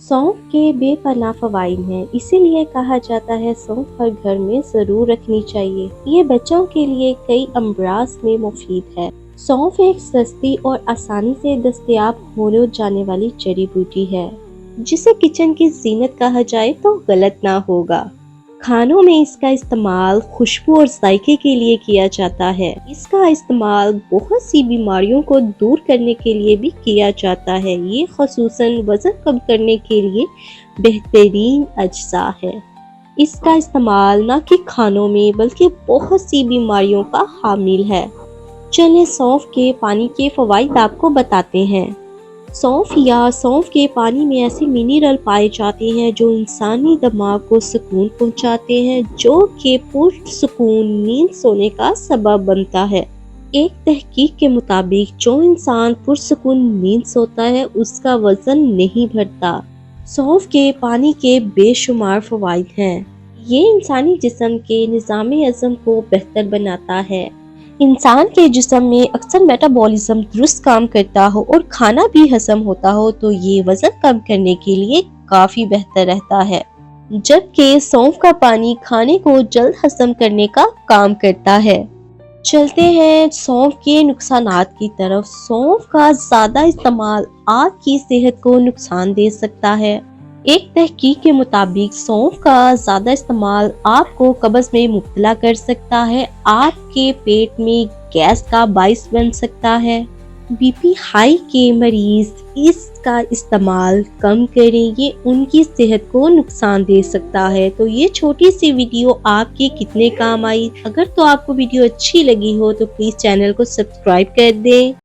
सौंफ के बेपनाह फ़वाइद हैं, इसीलिए कहा जाता है सौंफ हर घर में ज़रूर रखनी चाहिए। ये बच्चों के लिए कई अमराज में मुफीद है। सौंफ एक सस्ती और आसानी से दस्तयाब होने जाने वाली जड़ी बूटी है, जिसे किचन की ज़ीनत कहा जाए तो गलत ना होगा। खानों में इसका इस्तेमाल खुशबू और जायके के लिए किया जाता है। इसका इस्तेमाल बहुत सी बीमारियों को दूर करने के लिए भी किया जाता है। ये ख़ुसूसन वज़न कम करने के लिए बेहतरीन अज्जा है। इसका इस्तेमाल न कि खानों में बल्कि बहुत सी बीमारियों का हामिल है। चलें सौंफ के पानी के फ़वाइद आपको बताते हैं। सौंफ या सौंफ के पानी में ऐसे मिनरल पाए जाते हैं जो इंसानी दिमाग को सुकून पहुंचाते हैं, जो कि पुरसुकून नींद सोने का सबब बनता है। एक तहकीक के मुताबिक जो इंसान पुरसुकून नींद सोता है उसका वजन नहीं बढ़ता। सौंफ के पानी के बेशुमार फ़वाइद हैं। ये इंसानी जिस्म के निज़ाम हज़म को बेहतर बनाता है। इंसान के जिस्म में अक्सर मेटाबॉलिज्म दुरुस्त काम करता हो और खाना भी हजम होता हो तो ये वजन कम करने के लिए काफ़ी बेहतर रहता है, जबकि सौंफ का पानी खाने को जल्द हजम करने का काम करता है। चलते हैं सौंफ के नुकसानात की तरफ। सौंफ का ज़्यादा इस्तेमाल आपकी सेहत को नुकसान दे सकता है। एक तहकीक के मुताबिक सौंफ का ज़्यादा इस्तेमाल आपको कब्ज़ में मुब्तला कर सकता है, आपके पेट में गैस का बाइस बन सकता है। बीपी हाई के मरीज इसका इस्तेमाल कम करें, ये उनकी सेहत को नुकसान दे सकता है। तो ये छोटी सी वीडियो आपके कितने काम आई। अगर तो आपको वीडियो अच्छी लगी हो तो प्लीज़ चैनल को सब्सक्राइब कर दें।